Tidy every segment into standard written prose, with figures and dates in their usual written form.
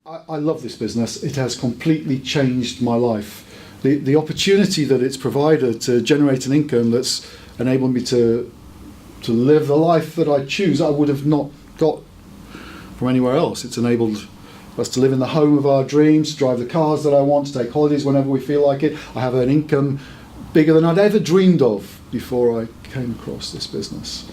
I love this business. It has completely changed my life. The opportunity that it's provided to generate an income that's enabled me to live the life that I choose, I would have not got from anywhere else. It's enabled us to live in the home of our dreams, to drive the cars that I want, to take holidays whenever we feel like it. I have an income bigger than I'd ever dreamed of before I came across this business.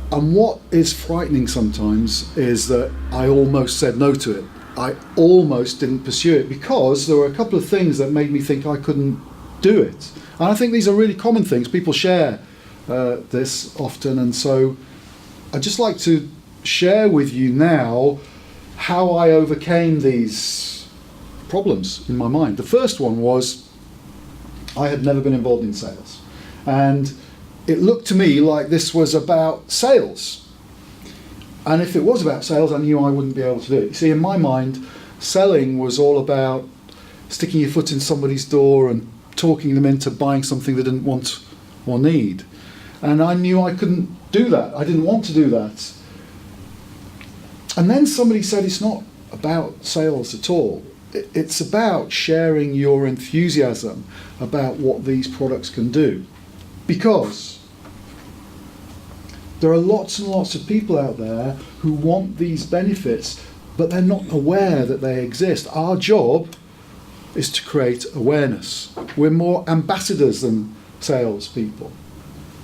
And what is frightening sometimes is that I almost said no to it. I almost didn't pursue it because there were a couple of things that made me think I couldn't do it. And I think these are really common things. People share this often, and so I'd just like to share with you now how I overcame these problems in my mind. The first one was I had never been involved in sales. And it looked to me like this was about sales. And if it was about sales, I knew I wouldn't be able to do it. You see, in my mind, selling was all about sticking your foot in somebody's door and talking them into buying something they didn't want or need. And I knew I couldn't do that. I didn't want to do that. And then somebody said it's not about sales at all. It's about sharing your enthusiasm about what these products can do. Because there are lots and lots of people out there who want these benefits, but they're not aware that they exist. Our job is to create awareness. We're more ambassadors than salespeople.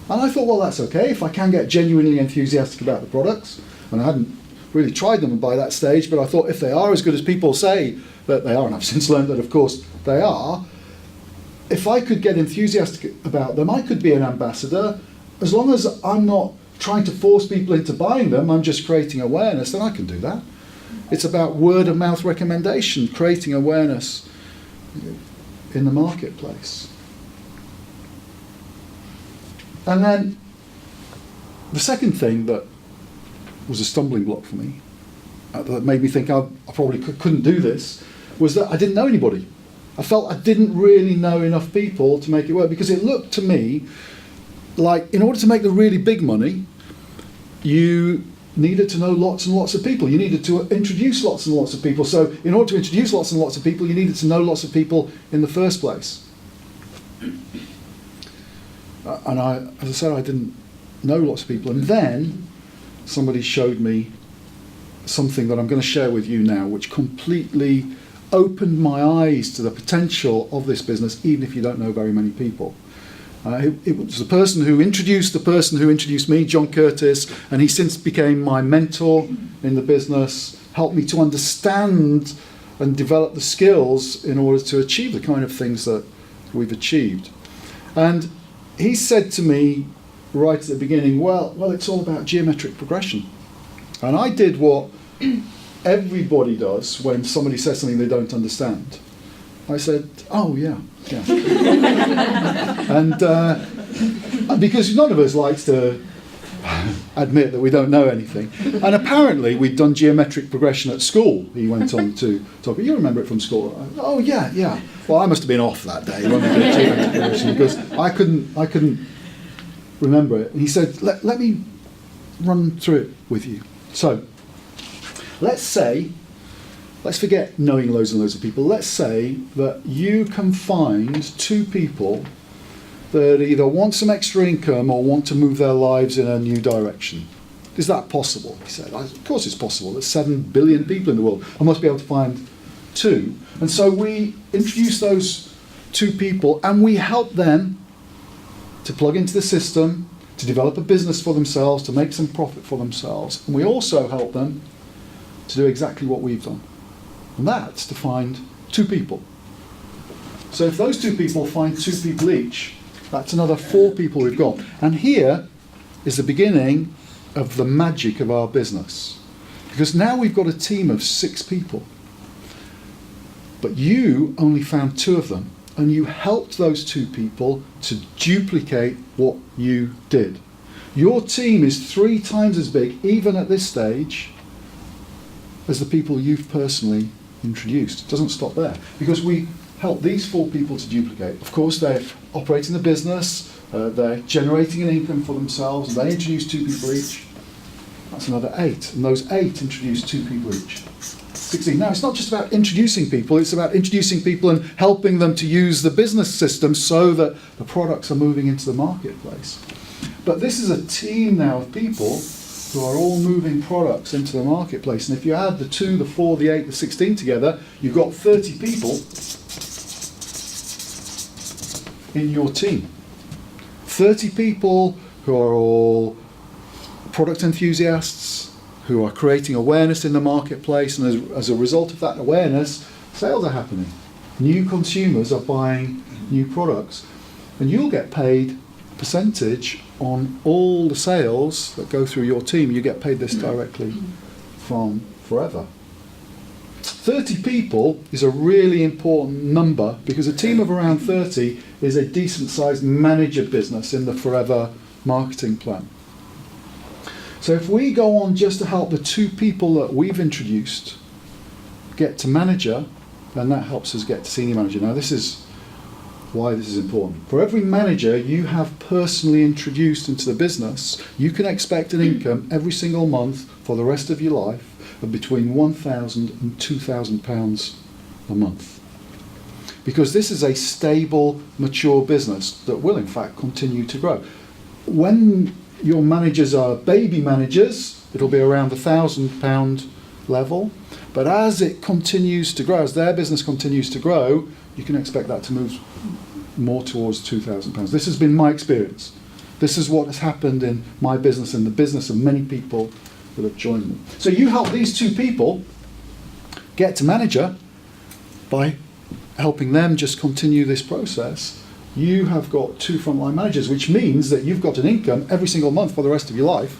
And I thought, well, that's okay if I can get genuinely enthusiastic about the products. And I hadn't really tried them by that stage, but I thought if they are as good as people say that they are, and I've since learned that of course they are, if I could get enthusiastic about them, I could be an ambassador. As long as I'm not trying to force people into buying them, I'm just creating awareness, then I can do that. It's about word of mouth recommendation, creating awareness in the marketplace. And then the second thing that was a stumbling block for me, that made me think I probably couldn't do this, was that I didn't know anybody. I felt I didn't really know enough people to make it work, because it looked to me like in order to make the really big money, you needed to know lots and lots of people. You needed to introduce lots and lots of people. So in order to introduce lots and lots of people, you needed to know lots of people in the first place. And as I said, I didn't know lots of people. And then somebody showed me something that I'm going to share with you now, which completely opened my eyes to the potential of this business, even if you don't know very many people. It was the person who introduced me, John Curtis, and he since became my mentor in the business, helped me to understand and develop the skills in order to achieve the kind of things that we've achieved. And he said to me right at the beginning, well, it's all about geometric progression. And I did what everybody does when somebody says something they don't understand. I said, oh, yeah. And because none of us likes to admit that we don't know anything. And apparently we'd done geometric progression at school, he went on to talk. You remember it from school? Oh, yeah. Well, I must have been off that day when we did geometric progression, because I couldn't remember it. And he said, let me run through it with you. So, let's forget knowing loads and loads of people. Let's say that you can find two people that either want some extra income or want to move their lives in a new direction. Is that possible? He said, of course it's possible. There's 7 billion people in the world. I must be able to find two. And so we introduce those two people and we help them to plug into the system, to develop a business for themselves, to make some profit for themselves. And we also help them to do exactly what we've done. And that's to find two people. So if those two people find two people each, that's another 4 people we've got. And here is the beginning of the magic of our business. Because now we've got a team of 6 people. But you only found 2 of them, and you helped those 2 people to duplicate what you did. Your team is 3 times as big, even at this stage, as the people you've personally introduced. It doesn't stop there, because we help these 4 people to duplicate. Of course, they're operating the business, they're generating an income for themselves, and they introduce 2 people each. That's another 8. And those 8 introduce 2 people each. 16. Now, it's not just about introducing people, it's about introducing people and helping them to use the business system so that the products are moving into the marketplace. But this is a team now of people who are all moving products into the marketplace. And if you add the 2, the 4, the 8, the 16 together, you've got 30 people in your team. 30 people who are all product enthusiasts, who are creating awareness in the marketplace, and as a result of that awareness, sales are happening. New consumers are buying new products, and you'll get paid a percentage on all the sales that go through your team. You get paid this directly from Forever. 30 people is a really important number because a team of around 30 is a decent sized manager business in the Forever marketing plan. So if we go on just to help the 2 people that we've introduced get to manager, then that helps us get to senior manager. Now this is why this is important. For every manager you have personally introduced into the business, you can expect an income every single month for the rest of your life of between £1,000 and £2,000 a month. Because this is a stable, mature business that will in fact continue to grow. When your managers are baby managers, it'll be around the £1,000 level. But as it continues to grow, as their business continues to grow, you can expect that to move more towards £2,000. This has been my experience. This is what has happened in my business and the business of many people that have joined me. So you help these 2 people get to manager by helping them just continue this process. You have got 2 frontline managers, which means that you've got an income every single month for the rest of your life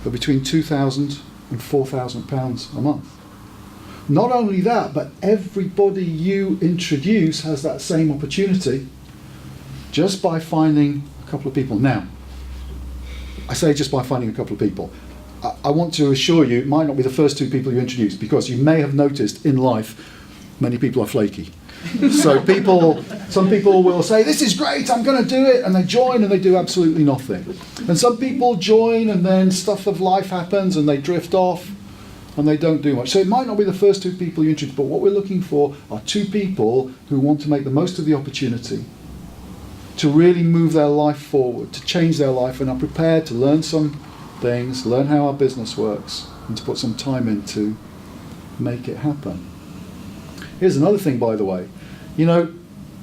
of between £2,000 and £4,000 a month. Not only that, but everybody you introduce has that same opportunity just by finding a couple of people. Now, I say just by finding a couple of people. I want to assure you, it might not be the first 2 people you introduce, because you may have noticed in life many people are flaky. So some people will say, this is great, I'm going to do it, and they join and they do absolutely nothing. And some people join and then stuff of life happens and they drift off and they don't do much. So it might not be the first 2 people you introduce, but what we're looking for are 2 people who want to make the most of the opportunity to really move their life forward, to change their life, and are prepared to learn some things, learn how our business works, and to put some time in to make it happen. Here's another thing, by the way. You know,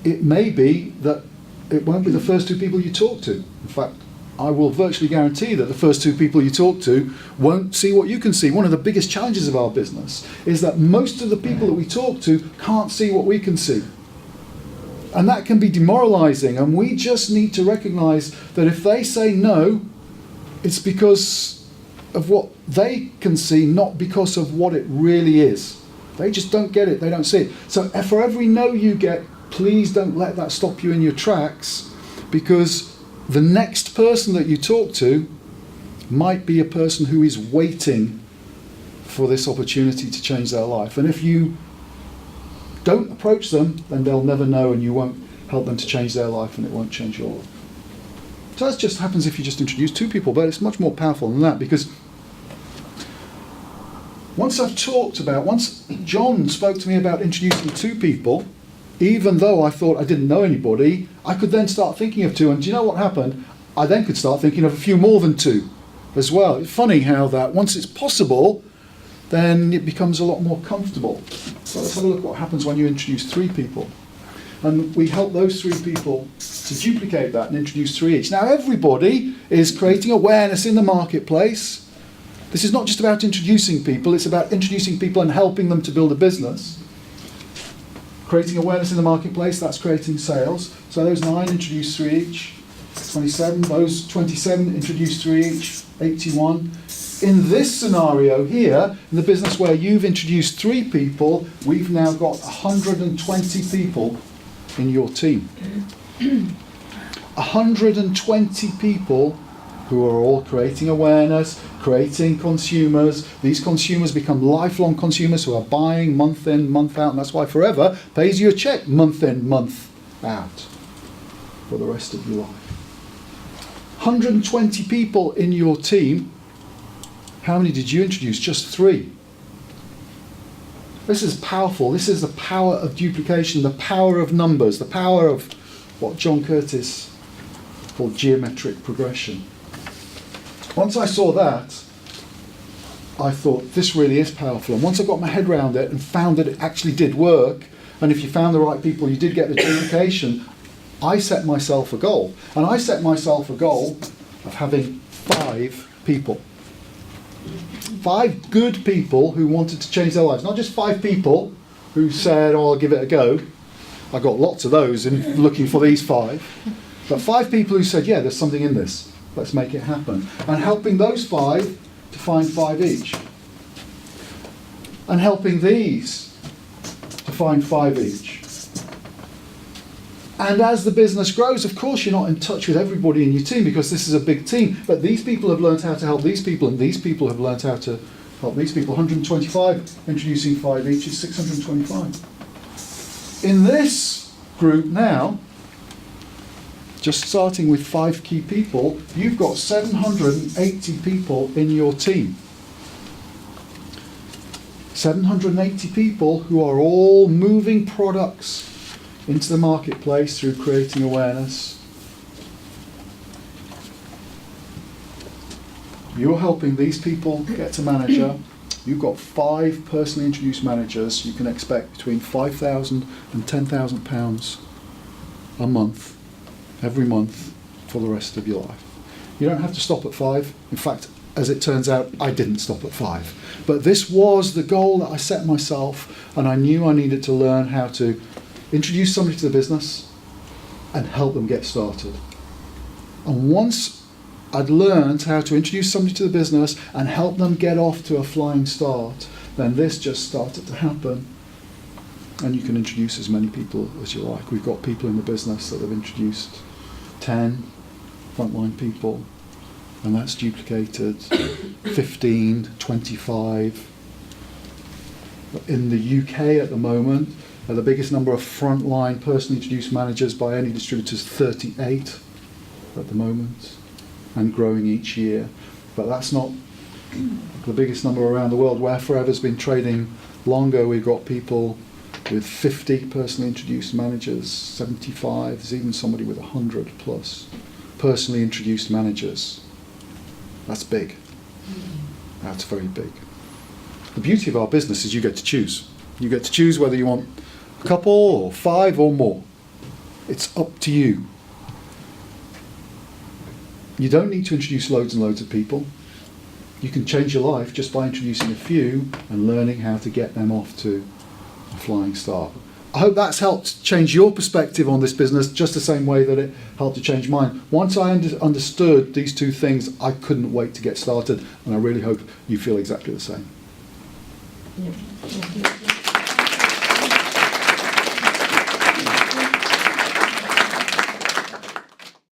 it may be that it won't be the first 2 people you talk to. In fact, I will virtually guarantee that the first 2 people you talk to won't see what you can see. One of the biggest challenges of our business is that most of the people that we talk to can't see what we can see. And that can be demoralizing, and we just need to recognize that if they say no, it's because of what they can see, not because of what it really is. They just don't get it, they don't see it. So for every no you get, please don't let that stop you in your tracks, because the next person that you talk to might be a person who is waiting for this opportunity to change their life. And if you don't approach them, then they'll never know, and you won't help them to change their life, and it won't change your life. So that just happens if you just introduce 2 people, but it's much more powerful than that, because once John spoke to me about introducing 2 people, even though I thought I didn't know anybody, I could then start thinking of 2. And do you know what happened? I then could start thinking of a few more than 2 as well. It's funny how that, once it's possible, then it becomes a lot more comfortable. So let's have a look at what happens when you introduce 3 people. And we help those 3 people to duplicate that and introduce 3 each. Now everybody is creating awareness in the marketplace. This is not just about introducing people, it's about introducing people and helping them to build a business. Creating awareness in the marketplace, that's creating sales. So those 9 introduce 3 each. 27, those 27 introduce 3 each. 81. In this scenario here, in the business where you've introduced 3 people, we've now got 120 people in your team. 120 people who are all creating awareness, creating consumers. These consumers become lifelong consumers who are buying month in, month out, and that's why Forever pays you a check month in, month out for the rest of your life. 120 people in your team How many did you introduce? Just 3. This is powerful. This is the power of duplication, the power of numbers, the power of what John Curtis called geometric progression. Once I saw that, I thought, this really is powerful. And once I got my head around it and found that it actually did work, and if you found the right people, you did get the duplication, I set myself a goal. And I set myself a goal of having 5 people. 5 good people who wanted to change their lives. Not just 5 people who said, oh, I'll give it a go. I got lots of those in looking for these 5. But 5 people who said, yeah, there's something in this. Let's make it happen. And helping those 5 to find 5 each. And helping these to find 5 each. And as the business grows, of course, you're not in touch with everybody in your team because this is a big team. But these people have learned how to help these people, and these people have learned how to help these people. 125, introducing 5 each is 625. In this group now, just starting with 5 key people, you've got 780 people in your team. 780 people who are all moving products into the marketplace through creating awareness. You're helping these people get to manager. You've got 5 personally introduced managers. You can expect between £5,000 and £10,000 a month, every month, for the rest of your life. You don't have to stop at 5. In fact, as it turns out, I didn't stop at 5. But this was the goal that I set myself, and I knew I needed to learn how to introduce somebody to the business and help them get started. And once I'd learned how to introduce somebody to the business and help them get off to a flying start, then this just started to happen. And you can introduce as many people as you like. We've got people in the business that have introduced 10 frontline people, and that's duplicated 15, 25. In the UK at the moment, the biggest number of frontline personally introduced managers by any distributor is 38 at the moment, and growing each year. But that's not the biggest number around the world. Where Forever's been trading longer, we've got people with 50 personally introduced managers, 75, there's even somebody with 100 plus personally introduced managers. That's big. That's very big. The beauty of our business is you get to choose. You get to choose whether you want a couple or 5 or more. It's up to you. You don't need to introduce loads and loads of people. You can change your life just by introducing a few and learning how to get them off to a flying start. I hope that's helped change your perspective on this business just the same way that it helped to change mine. Once I understood these 2 things, I couldn't wait to get started, and I really hope you feel exactly the same. Yeah.